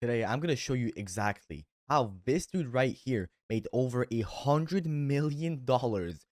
Today, I'm going to show you exactly how this dude right here made over $100 million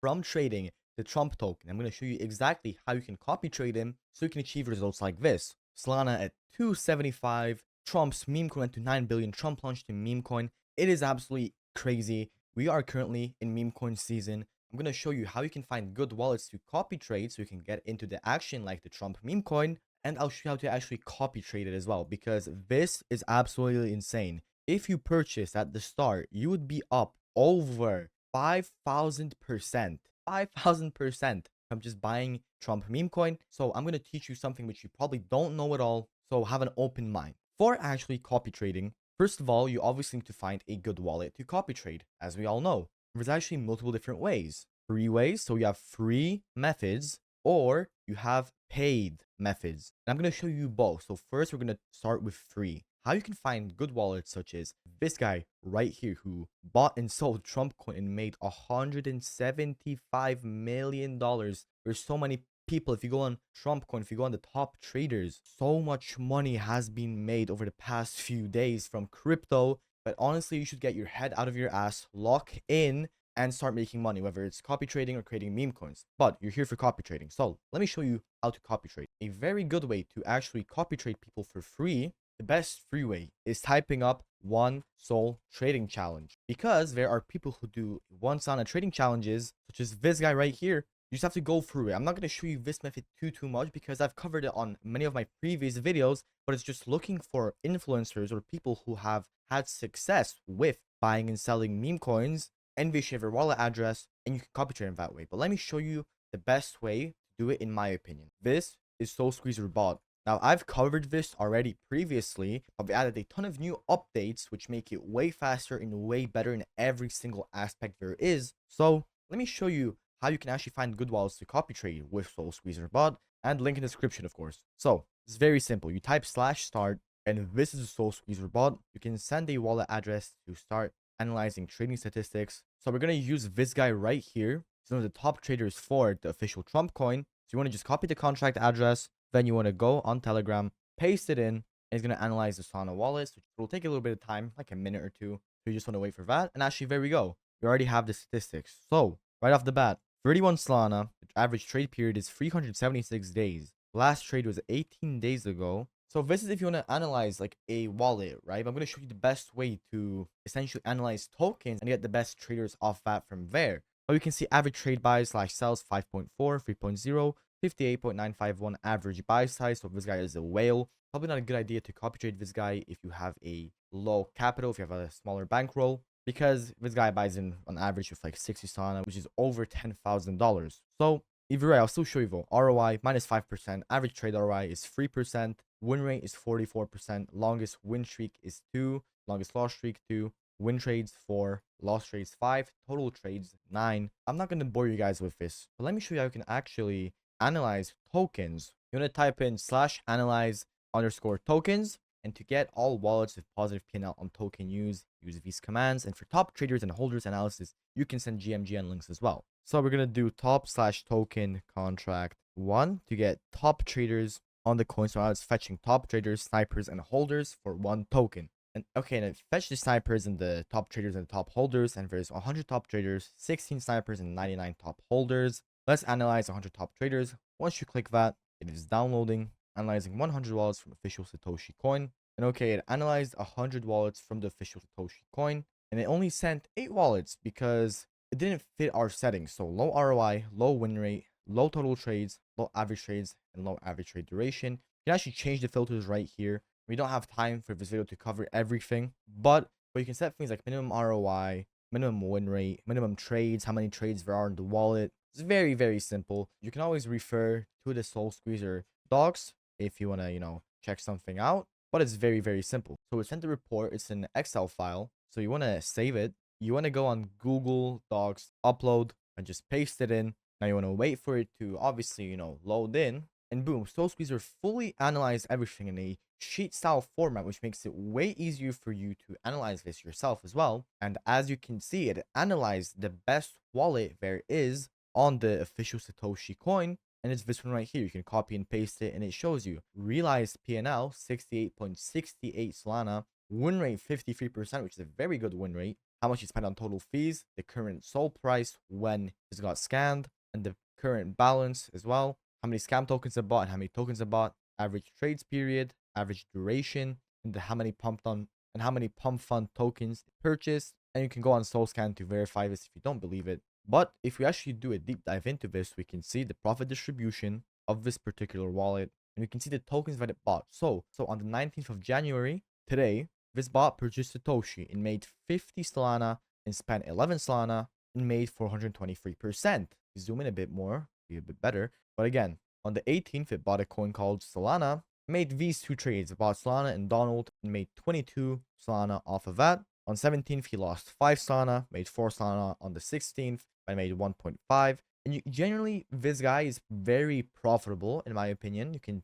from trading the Trump token. I'm going to show you exactly how you can copy trade him so you can achieve results like this. Solana at 275, Trump's meme coin went to 9 billion, Trump launched a meme coin. It is absolutely crazy. We are currently in meme coin season. I'm going to show you how you can find good wallets to copy trade so you can get into the action like the Trump meme coin. And I'll show you how to actually copy trade it as well, because this is absolutely insane. If you purchase at the start, you would be up over 5,000%. 5,000% from just buying Trump meme coin. So I'm going to teach you something which you probably don't know at all. So have an open mind. For actually copy trading, first of all, you obviously need to find a good wallet to copy trade. As we all know, there's actually multiple different ways. Free ways, so you have free methods, or you have paid methods. And I'm going to show you both. So first, we're going to start with free. How you can find good wallets such as this guy right here who bought and sold Trump coin and made $175 million. There's so many people. If you go on Trump coin, if you go on the top traders, so much money has been made over the past few days from crypto. But honestly, you should get your head out of your ass, lock in, and start making money, whether it's copy trading or creating meme coins. But you're here for copy trading. So let me show you how to copy trade. A very good way to actually copy trade people for free, the best free way, is typing up one sol trading challenge, because there are people who do one solana trading challenges, such as this guy right here. You just have to go through it. I'm not going to show you this method too much because I've covered it on many of my previous videos, but it's just looking for influencers or people who have had success with buying and selling meme coins, and they share their wallet address, and you can copy trade in that way. But let me show you the best way to do it in my opinion. This is Soul Squeezer bot. Now, I've covered this already previously, but we added a ton of new updates which make it way faster and way better in every single aspect there is. So let me show you how you can actually find good wallets to copy trade with Soul Squeezer bot, and link in the description, of course. So it's very simple. You type /start, and this is the Soul Squeezer bot. You can send a wallet address to start analyzing trading statistics. So we're going to use this guy right here. He's one of the top traders for the official Trump coin. So you want to just copy the contract address. Then you want to go on Telegram, paste it in, and it's going to analyze the Solana wallets, which will take a little bit of time, like a minute or two. So you just want to wait for that. And actually, there we go. You already have the statistics. So right off the bat, 31 Solana, the average trade period is 376 days. Last trade was 18 days ago. So this is if you want to analyze like a wallet, right? I'm going to show you the best way to essentially analyze tokens and get the best traders off that from there. But you can see average trade buys / sells 5.4, 3.0, 58.951 average buy size. So this guy is a whale. Probably not a good idea to copy trade this guy if you have a low capital, if you have a smaller bankroll, because this guy buys in on average with like 60 Solana, which is over $10,000. So either way, I'll still show you though. ROI minus 5%, average trade ROI is 3%, win rate is 44%, longest win streak is 2, longest loss streak 2, win trades 4, loss trades 5, total trades 9. I'm not going to bore you guys with this, but let me show you how you can actually analyze tokens. You want to type in /analyze_tokens, and to get all wallets with positive P&L on token use these commands. And for top traders and holders analysis, you can send GMGN links as well. So we're going to do top/token contract 1 to get top traders on the coin. So now it's fetching top traders, snipers, and holders for 1 token. And okay, now fetch the snipers and the top traders and the top holders. And there's 100 top traders, 16 snipers, and 99 top holders. Let's analyze 100 top traders. Once you click that, it is downloading, analyzing 100 wallets from official Satoshi coin. And okay, it analyzed 100 wallets from the official Satoshi coin, and it only sent 8 wallets because it didn't fit our settings. So low ROI, low win rate, low total trades, low average trades, and low average trade duration. You can actually change the filters right here. We don't have time for this video to cover everything, but you can set things like minimum ROI, minimum win rate, minimum trades, how many trades there are in the wallet. It's very simple. You can always refer to the Soul Squeezer docs if you want to, check something out. But it's very simple. So we sent the report. It's an Excel file. So you want to save it. You want to go on Google Docs, upload, and just paste it in. Now you want to wait for it to obviously, load in. And boom, Soul Squeezer fully analyzed everything in a sheet style format, which makes it way easier for you to analyze this yourself as well. And as you can see, it analyzed the best wallet there is on the official Satoshi coin, and it's this one right here. You can copy and paste it, and it shows you realized PNL 68.68 Solana, win rate 53%, which is a very good win rate. How much you spend on total fees, the current sold price when it got scanned, and the current balance as well. How many scam tokens are bought and how many tokens are bought, average trades period, average duration, and how many pump fund tokens purchased. And you can go on SolScan to verify this if you don't believe it. But if we actually do a deep dive into this, we can see the profit distribution of this particular wallet, and we can see the tokens that it bought. So on the 19th of January, today, this bot purchased Satoshi and made 50 Solana and spent 11 Solana and made 423%. Zoom in a bit more, be a bit better. But again, on the 18th, it bought a coin called Solana, made these two trades. It bought Solana and Donald and made 22 Solana off of that. On 17th, he lost 5 Solana, made 4 Solana on the 16th, I made 1.5. And generally, this guy is very profitable, in my opinion. You can,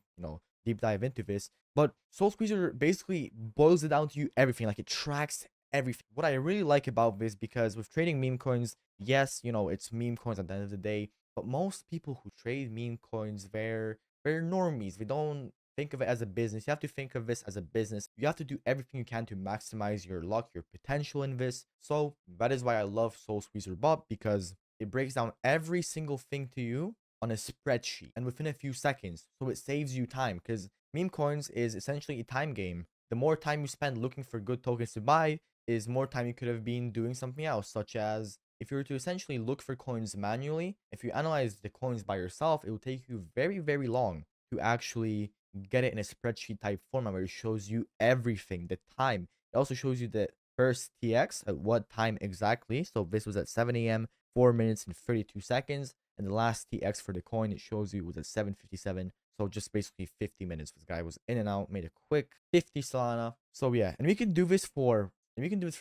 deep dive into this. But Soul Squeezer basically boils it down to you everything. Like, it tracks everything. What I really like about this, because with trading meme coins, yes, it's meme coins at the end of the day. But most people who trade meme coins, they're normies. They don't think of it as a business. You have to think of this as a business. You have to do everything you can to maximize your luck, your potential in this. So that is why I love Soul Squeezer Bot, because it breaks down every single thing to you on a spreadsheet and within a few seconds. So it saves you time, because meme coins is essentially a time game. The more time you spend looking for good tokens to buy is more time you could have been doing something else, such as if you were to essentially look for coins manually, if you analyze the coins by yourself, it will take you very, very long to actually get it in a spreadsheet type format where it shows you everything, the time. It also shows you the first TX at what time exactly. So this was at 7 a.m., 4 minutes and 32 seconds. And the last TX for the coin, it shows you was at 7:57. So just basically 50 minutes. This guy was in and out, made a quick 50 Solana. So yeah, and we can do this for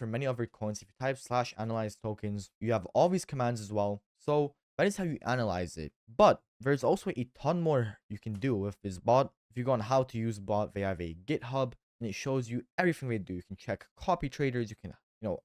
many other coins. If you type /analyze tokens, you have all these commands as well. So that is how you analyze it. But there's also a ton more you can do with this bot. If you go on how to use bot, they have a GitHub and it shows you everything they do. You can check copy traders, you can,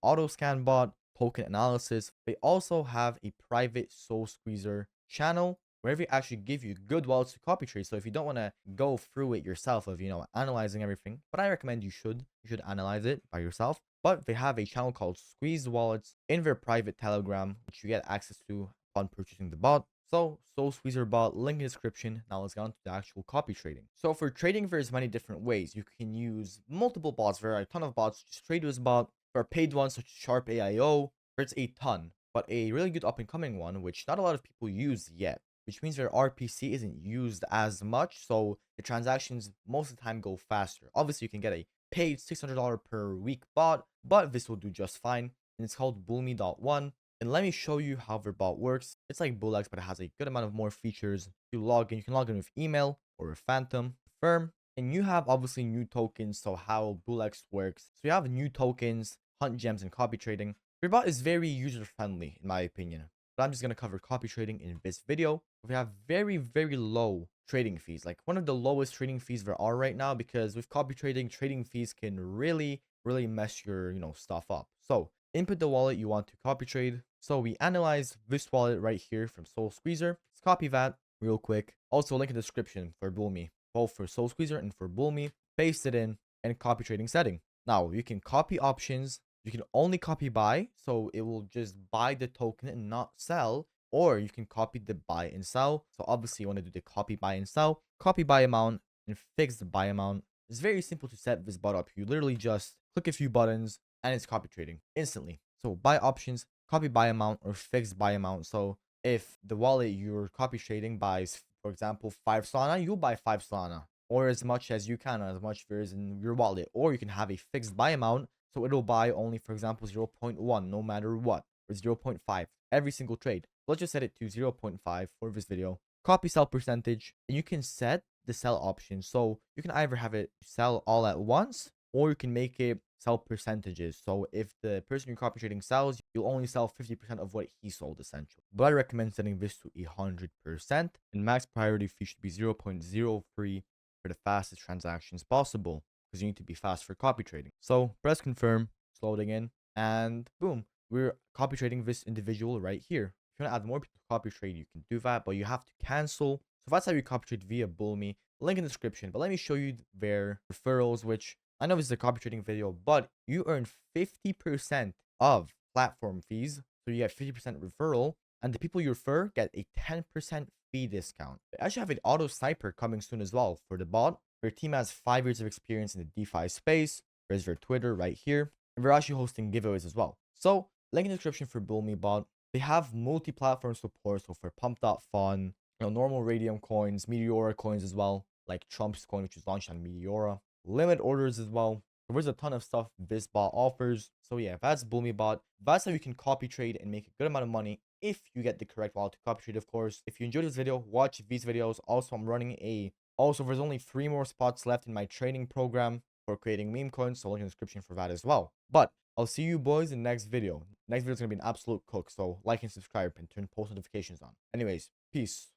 auto scan bot, token analysis. They also have a private Soul Squeezer channel where they actually give you good wallets to copy trade. So if you don't want to go through it yourself of, analyzing everything, but I recommend you should analyze it by yourself. But they have a channel called Squeeze Wallets in their private Telegram, which you get access to upon purchasing the bot. So Soul Squeezer bot, link in the description. Now let's get on to the actual copy trading. So for trading, there's many different ways. You can use multiple bots. There are a ton of bots. Just trade with bot. There are paid ones such as Sharp AIO. There's a ton, but a really good up and coming one, which not a lot of people use yet, which means their RPC isn't used as much. So the transactions most of the time go faster. Obviously, you can get a paid $600 per week bot, but this will do just fine. And it's called BullMe.1. And let me show you how their bot works. It's like BullX, but it has a good amount of more features. You can log in with email or a Phantom firm, and you have obviously new tokens. So how BullX works. So you have new tokens, hunt gems, and copy trading. Your bot is very user friendly, in my opinion. But I'm just going to cover copy trading in this video. We have very, very low trading fees, like one of the lowest trading fees there are right now, because with copy trading, trading fees can really, really mess your, stuff up. So input the wallet you want to copy trade. So we analyze this wallet right here from Soul Squeezer. Let's copy that real quick. Also link in the description for BullMe, both for Soul Squeezer and for BullMe. Paste it in and copy trading setting. Now you can copy options. You can only copy buy, so it will just buy the token and not sell, or you can copy the buy and sell. So obviously you want to do the copy buy and sell, copy buy amount and fix the buy amount. It's very simple to set this bot up. You literally just click a few buttons and it's copy trading instantly. So buy options, copy buy amount or fix buy amount. So if the wallet you're copy trading buys, for example, 5 Solana, you'll buy 5 Solana, or as much as you can, as much there is in your wallet. Or you can have a fixed buy amount. So it'll buy only, for example, 0.1 no matter what, or 0.5 every single trade. Let's just set it to 0.5 for this video. Copy sell percentage, and you can set the sell option. So you can either have it sell all at once, or you can make it sell percentages. So if the person you're copy trading sells, you'll only sell 50% of what he sold essentially. But I recommend setting this to 100%, and max priority fee should be 0.03 for the fastest transactions possible, because you need to be fast for copy trading. So press confirm, it's loading in, and boom, we're copy trading this individual right here. If you want to add more people to copy trade, you can do that, but you have to cancel. So that's how you copy trade via BullMe. Link in the description. But let me show you their referrals, which I know this is a copy trading video, but you earn 50% of platform fees. So you get 50% referral, and the people you refer get a 10% fee discount. I actually have an auto sniper coming soon as well for the bot. Your team has 5 years of experience in the DeFi space. There's their Twitter right here. And we're actually hosting giveaways as well. So link in the description for BullMe bot. They have multi-platform support. So for pump.fun, normal Radium coins, Meteora coins as well, like Trump's coin, which was launched on Meteora, limit orders as well. There's a ton of stuff this bot offers. So yeah, that's BullMe bot. That's how you can copy trade and make a good amount of money if you get the correct wallet to copy trade, of course. If you enjoyed this video, watch these videos. Also, I'm running there's only 3 more spots left in my training program for creating meme coins, so link in the description for that as well. But I'll see you boys in the next video. Next video is going to be an absolute cook, so like and subscribe and turn post notifications on. Anyways, peace.